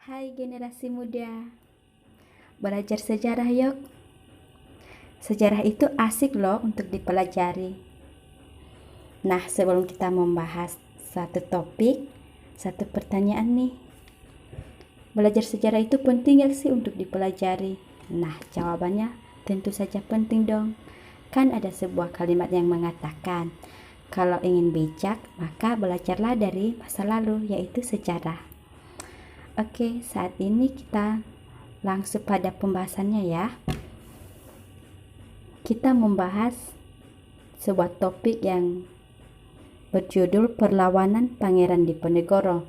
Hai generasi muda, belajar sejarah yuk. Sejarah itu asik loh untuk dipelajari. Nah, sebelum kita membahas satu topik, satu pertanyaan nih. Belajar sejarah itu penting gak sih untuk dipelajari? Nah, jawabannya tentu saja penting dong. Kan ada sebuah kalimat yang mengatakan, kalau ingin bijak, maka belajarlah dari masa lalu, yaitu sejarah. Oke, saat ini kita langsung pada pembahasannya ya. Kita membahas sebuah topik yang berjudul Perlawanan Pangeran Diponegoro.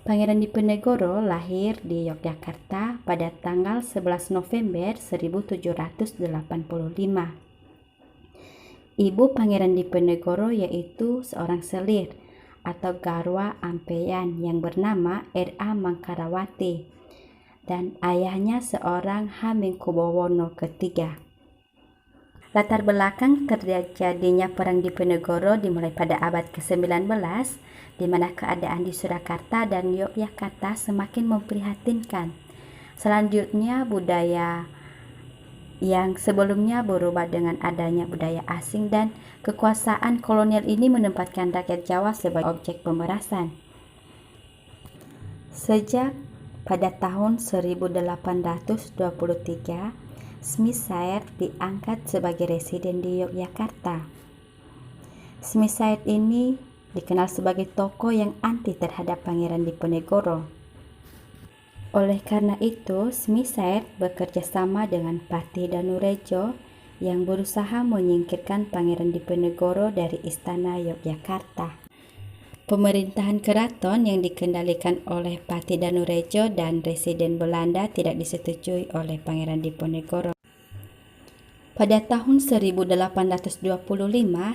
Pangeran Diponegoro lahir di Yogyakarta pada tanggal 11 November 1785. Ibu Pangeran Diponegoro yaitu seorang selir atau garwa ampeyan yang bernama R.A. Mangkarawati dan ayahnya seorang Hamengkubuwono III. Latar belakang terjadinya Perang Diponegoro dimulai pada abad ke-19, di mana keadaan di Surakarta dan Yogyakarta semakin memprihatinkan. Selanjutnya budaya yang sebelumnya berubah dengan adanya budaya asing dan kekuasaan kolonial ini menempatkan rakyat Jawa sebagai objek pemerasan. Sejak pada tahun 1823, Smith-Said diangkat sebagai residen di Yogyakarta. Smith-Said ini dikenal sebagai tokoh yang anti terhadap Pangeran Diponegoro. Oleh karena itu, Smith-Said bekerja sama dengan Patih Danurejo yang berusaha menyingkirkan Pangeran Diponegoro dari Istana Yogyakarta. Pemerintahan keraton yang dikendalikan oleh Patih Danurejo dan residen Belanda tidak disetujui oleh Pangeran Diponegoro. Pada tahun 1825,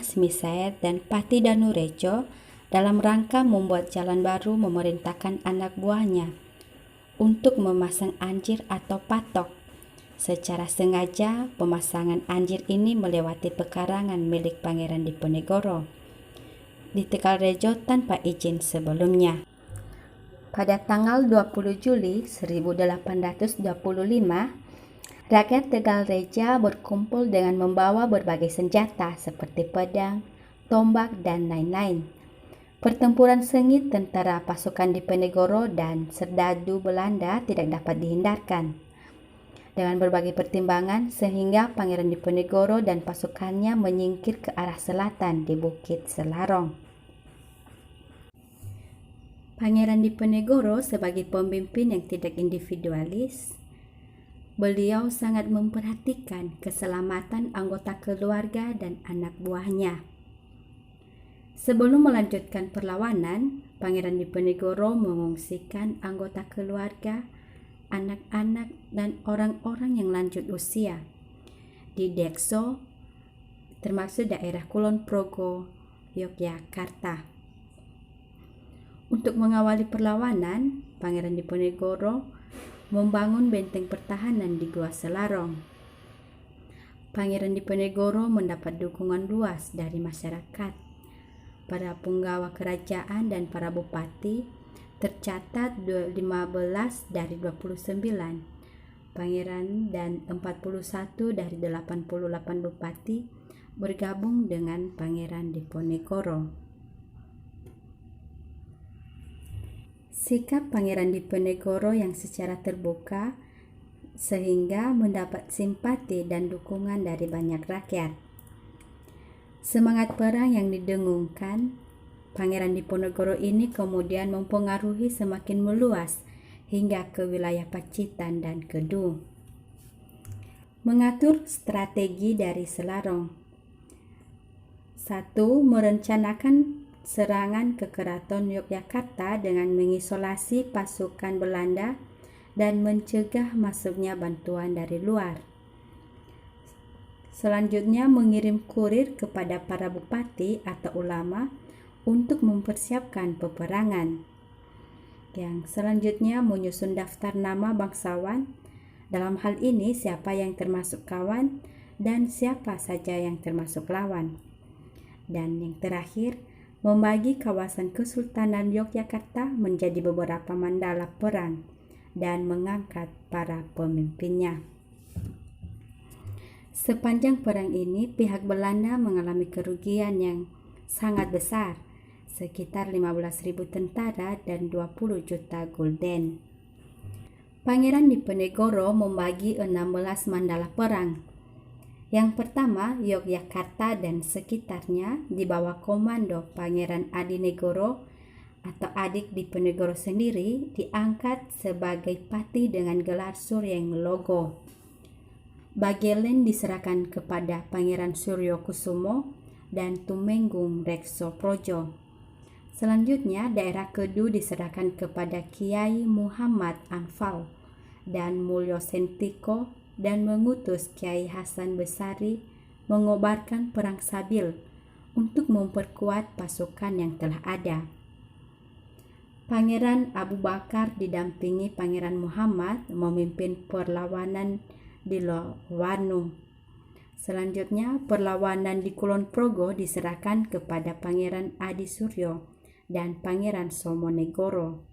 Smith-Said dan Patih Danurejo dalam rangka membuat jalan baru memerintahkan anak buahnya untuk memasang anjir atau patok. Secara sengaja, pemasangan anjir ini melewati pekarangan milik Pangeran Diponegoro di Tegalrejo tanpa izin sebelumnya. Pada tanggal 20 Juli 1825, rakyat Tegalrejo berkumpul dengan membawa berbagai senjata seperti pedang, tombak, dan lain-lain. Pertempuran sengit tentara pasukan Diponegoro dan serdadu Belanda tidak dapat dihindarkan. Dengan berbagai pertimbangan sehingga Pangeran Diponegoro dan pasukannya menyingkir ke arah selatan di Bukit Selarong. Pangeran Diponegoro sebagai pemimpin yang tidak individualis, beliau sangat memperhatikan keselamatan anggota keluarga dan anak buahnya. Sebelum melanjutkan perlawanan, Pangeran Diponegoro mengungsikan anggota keluarga, anak-anak, dan orang-orang yang lanjut usia di Dekso, termasuk daerah Kulon Progo, Yogyakarta. Untuk mengawali perlawanan, Pangeran Diponegoro membangun benteng pertahanan di Gua Selarong. Pangeran Diponegoro mendapat dukungan luas dari masyarakat. Para penggawa kerajaan dan para bupati, tercatat 15 dari 29 pangeran dan 41 dari 88 bupati bergabung dengan Pangeran Diponegoro. Sikap Pangeran Diponegoro yang secara terbuka sehingga mendapat simpati dan dukungan dari banyak rakyat. Semangat perang yang didengungkan Pangeran Diponegoro ini kemudian mempengaruhi semakin meluas hingga ke wilayah Pacitan dan Kedung. Mengatur strategi dari Selarong. 1. Merencanakan serangan ke Keraton Yogyakarta dengan mengisolasi pasukan Belanda dan mencegah masuknya bantuan dari luar. Selanjutnya mengirim kurir kepada para bupati atau ulama untuk mempersiapkan peperangan. Yang selanjutnya menyusun daftar nama bangsawan, dalam hal ini siapa yang termasuk kawan dan siapa saja yang termasuk lawan. Dan yang terakhir, membagi kawasan Kesultanan Yogyakarta menjadi beberapa mandala perang dan mengangkat para pemimpinnya. Sepanjang perang ini, pihak Belanda mengalami kerugian yang sangat besar, sekitar 15.000 tentara dan 20 juta gulden. Pangeran Diponegoro membagi 16 mandala perang. Yang pertama, Yogyakarta dan sekitarnya di bawah komando Pangeran Adinegoro atau adik Diponegoro sendiri diangkat sebagai pati dengan gelar Suryenglogo. Bagian diserahkan kepada Pangeran Suryokusumo dan Tumenggung Reksoprojo. Selanjutnya, daerah Kedu diserahkan kepada Kiai Muhammad Anfal dan Mulyo Sentiko dan mengutus Kiai Hasan Besari mengobarkan perang Sabil untuk memperkuat pasukan yang telah ada. Pangeran Abu Bakar didampingi Pangeran Muhammad memimpin perlawanan di Lowanu. Selanjutnya, perlawanan di Kulon Progo diserahkan kepada Pangeran Adi Suryo dan Pangeran Somonegoro.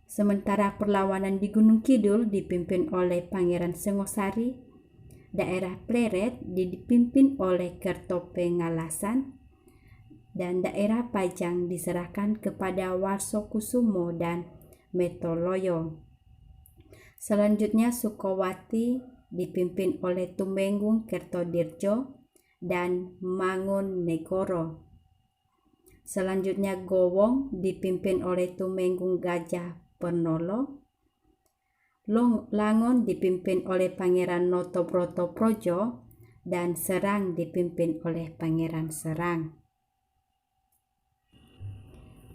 Sementara perlawanan di Gunung Kidul dipimpin oleh Pangeran Sengosari, daerah Pleret dipimpin oleh Kertopengalasan, dan daerah Pajang diserahkan kepada Warsokusumo dan Metoloyo. Selanjutnya Sukowati dipimpin oleh Tumenggung Kertodirjo dan Mangunegoro. Selanjutnya Gowong dipimpin oleh Tumenggung Gajah Pernolo. Langon dipimpin oleh Pangeran Notobroto Projo dan Serang dipimpin oleh Pangeran Serang.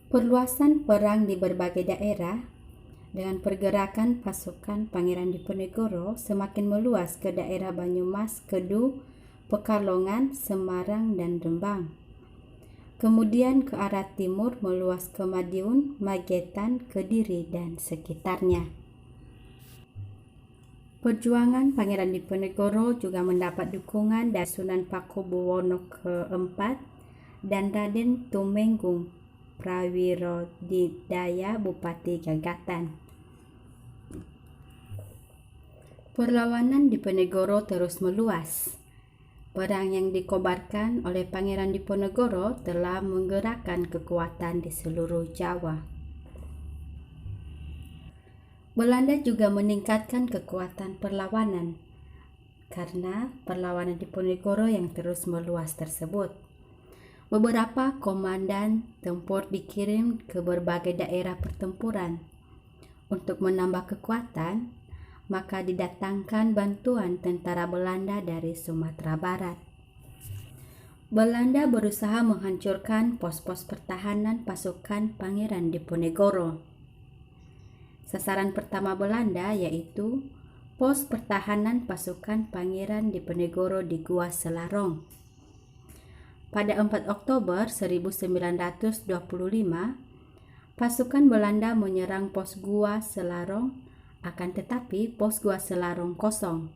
Perluasan perang di berbagai daerah dengan pergerakan pasukan Pangeran Diponegoro semakin meluas ke daerah Banyumas, Kedu, Pekalongan, Semarang, dan Rembang. Kemudian ke arah timur meluas ke Madiun, Magetan, Kediri, dan sekitarnya. Perjuangan Pangeran Diponegoro juga mendapat dukungan dari Sunan Pakubuwono keempat dan Raden Tumenggung Prawirodidaya Bupati Gagatan. Perlawanan Diponegoro terus meluas. Perang yang dikobarkan oleh Pangeran Diponegoro telah menggerakkan kekuatan di seluruh Jawa. Belanda juga meningkatkan kekuatan perlawanan karena perlawanan Diponegoro yang terus meluas tersebut. Beberapa komandan tempur dikirim ke berbagai daerah pertempuran. Untuk menambah kekuatan, maka didatangkan bantuan tentara Belanda dari Sumatera Barat. Belanda berusaha menghancurkan pos-pos pertahanan pasukan Pangeran Diponegoro. Sasaran pertama Belanda yaitu pos pertahanan pasukan Pangeran Diponegoro di Gua Selarong. Pada 4 Oktober 1925, pasukan Belanda menyerang pos Gua Selarong. Akan tetapi pos Gua Selarong kosong.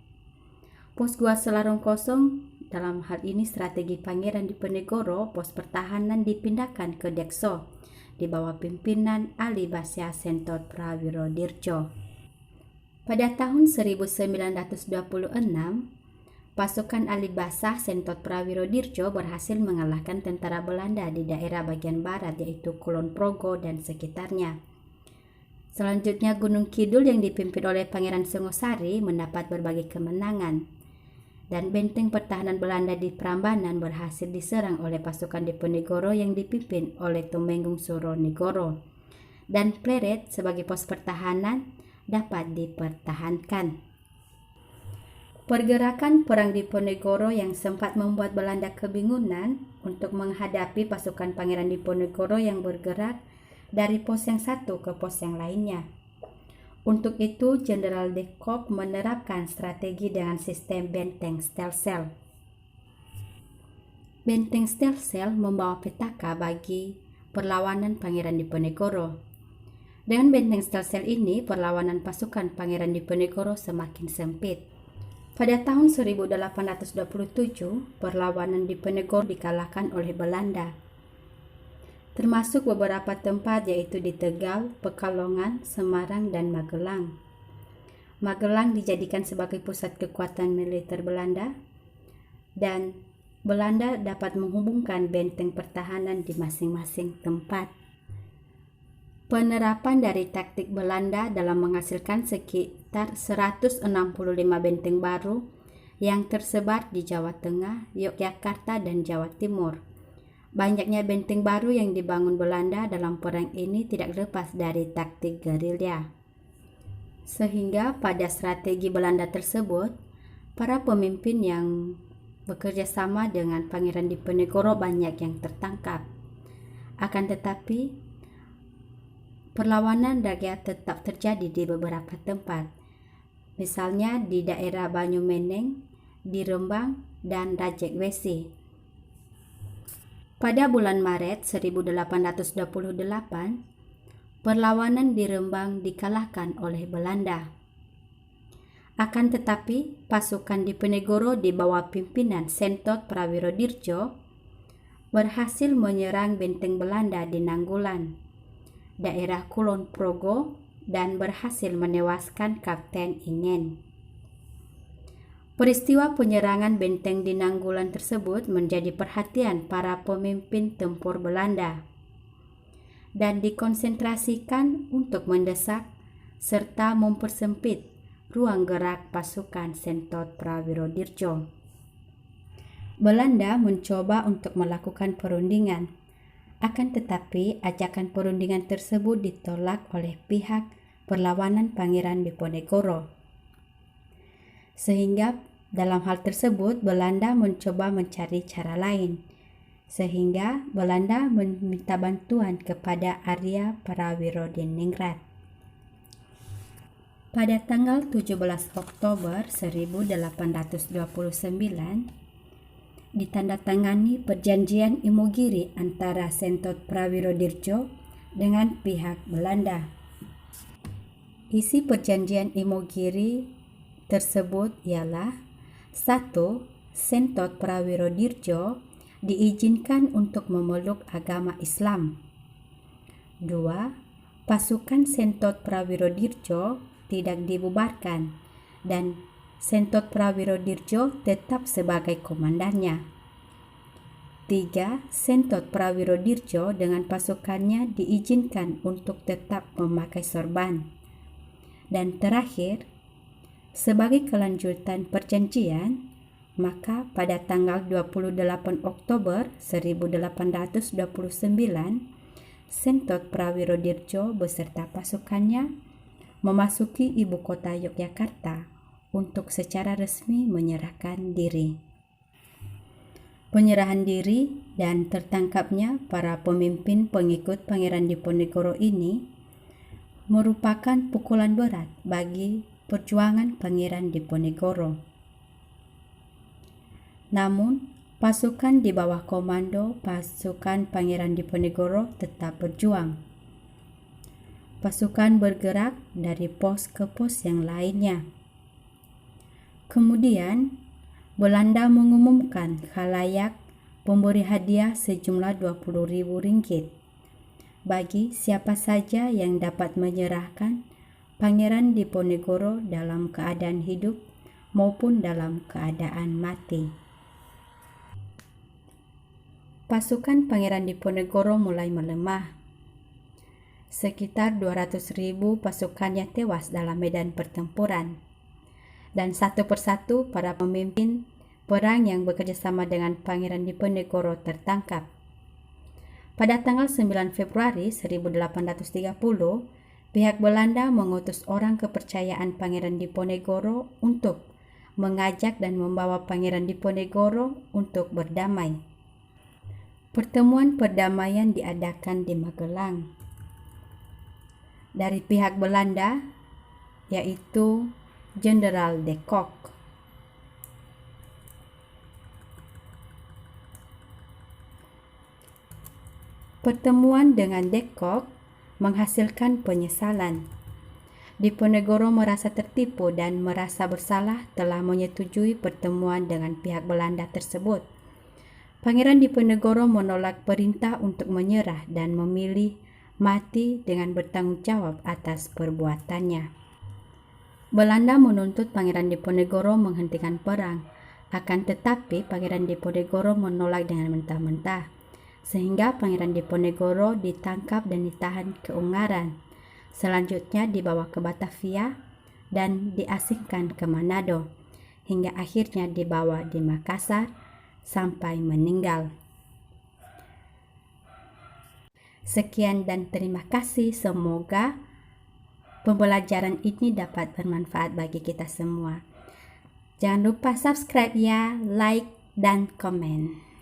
Pos Gua Selarong kosong, dalam hal ini strategi Pangeran Diponegoro, pos pertahanan dipindahkan ke Dekso di bawah pimpinan Ali Basya Sentot Prawirodirjo. Pada tahun 1926, pasukan Ali Basya Sentot Prawirodirjo berhasil mengalahkan tentara Belanda di daerah bagian barat yaitu Kulon Progo dan sekitarnya. Selanjutnya Gunung Kidul yang dipimpin oleh Pangeran Sengosari mendapat berbagai kemenangan dan benteng pertahanan Belanda di Prambanan berhasil diserang oleh pasukan Diponegoro yang dipimpin oleh Tumenggung Suronegoro dan Pleret sebagai pos pertahanan dapat dipertahankan. Pergerakan perang Diponegoro yang sempat membuat Belanda kebingungan untuk menghadapi pasukan Pangeran Diponegoro yang bergerak dari pos yang satu ke pos yang lainnya. Untuk itu, Jenderal de Kock menerapkan strategi dengan sistem benteng stelsel. Benteng stelsel membawa petaka bagi perlawanan Pangeran Diponegoro. Dengan benteng stelsel ini, perlawanan pasukan Pangeran Diponegoro semakin sempit. Pada tahun 1827, perlawanan Diponegoro dikalahkan oleh Belanda. termasuk beberapa tempat yaitu di Tegal, Pekalongan, Semarang, dan Magelang. Magelang dijadikan sebagai pusat kekuatan militer Belanda, dan Belanda dapat menghubungkan benteng pertahanan di masing-masing tempat. Penerapan dari taktik Belanda dalam menghasilkan sekitar 165 benteng baru yang tersebar di Jawa Tengah, Yogyakarta, dan Jawa Timur. Banyaknya benteng baru yang dibangun Belanda dalam perang ini tidak lepas dari taktik gerilya. Sehingga pada strategi Belanda tersebut, para pemimpin yang bekerja sama dengan Pangeran Diponegoro banyak yang tertangkap. Akan tetapi, perlawanan rakyat tetap terjadi di beberapa tempat, misalnya di daerah Banyumeneng, di Rembang, dan Rajek Wesi. Pada bulan Maret 1828, perlawanan di Rembang dikalahkan oleh Belanda. Akan tetapi, pasukan Diponegoro di bawah pimpinan Sentot Prawirodirjo berhasil menyerang benteng Belanda di Nanggulan, daerah Kulon Progo, dan berhasil menewaskan Kapten Ingen. Peristiwa penyerangan benteng di Nanggulan tersebut menjadi perhatian para pemimpin tempur Belanda dan dikonsentrasikan untuk mendesak serta mempersempit ruang gerak pasukan Sentot Prawirodirjo. Belanda mencoba untuk melakukan perundingan, akan tetapi ajakan perundingan tersebut ditolak oleh pihak perlawanan Pangeran Diponegoro. Sehingga dalam hal tersebut Belanda mencoba mencari cara lain, sehingga Belanda meminta bantuan kepada Arya Prawirodiningrat. Pada tanggal 17 Oktober 1829, ditandatangani perjanjian Imogiri antara Sentot Prawirodirjo dengan pihak Belanda. Isi perjanjian Imogiri tersebut ialah: 1. Sentot Prawirodirjo diizinkan untuk memeluk agama Islam. 2. Pasukan Sentot Prawirodirjo tidak dibubarkan dan Sentot Prawirodirjo tetap sebagai komandannya. 3. Sentot Prawirodirjo dengan pasukannya diizinkan untuk tetap memakai sorban. Dan terakhir, sebagai kelanjutan perjanjian, maka pada tanggal 28 Oktober 1829, Sentot Prawirodirjo beserta pasukannya memasuki ibu kota Yogyakarta untuk secara resmi menyerahkan diri. Penyerahan diri dan tertangkapnya para pemimpin pengikut Pangeran Diponegoro ini merupakan pukulan berat bagi perjuangan Pangeran Diponegoro. Namun, pasukan di bawah komando pasukan Pangeran Diponegoro tetap berjuang. Pasukan bergerak dari pos ke pos yang lainnya. Kemudian, Belanda mengumumkan khalayak pemberi hadiah sejumlah Rp20.000 bagi siapa saja yang dapat menyerahkan Pangeran Diponegoro dalam keadaan hidup maupun dalam keadaan mati. Pasukan Pangeran Diponegoro mulai melemah. Sekitar 200.000 pasukannya tewas dalam medan pertempuran, dan satu persatu para pemimpin perang yang bekerja sama dengan Pangeran Diponegoro tertangkap. Pada tanggal 9 Februari 1830, pihak Belanda mengutus orang kepercayaan Pangeran Diponegoro untuk mengajak dan membawa Pangeran Diponegoro untuk berdamai. Pertemuan perdamaian diadakan di Magelang. Dari pihak Belanda, yaitu Jenderal de Kock. Pertemuan dengan de Kock menghasilkan penyesalan. Diponegoro merasa tertipu dan merasa bersalah telah menyetujui pertemuan dengan pihak Belanda tersebut. Pangeran Diponegoro menolak perintah untuk menyerah dan memilih mati dengan bertanggung jawab atas perbuatannya. Belanda menuntut Pangeran Diponegoro menghentikan perang, akan tetapi Pangeran Diponegoro menolak dengan mentah-mentah, sehingga Pangeran Diponegoro ditangkap dan ditahan ke Ungaran. Selanjutnya dibawa ke Batavia dan diasingkan ke Manado, hingga akhirnya dibawa di Makassar sampai meninggal. Sekian dan terima kasih. Semoga pembelajaran ini dapat bermanfaat bagi kita semua. Jangan lupa subscribe ya, like dan komen.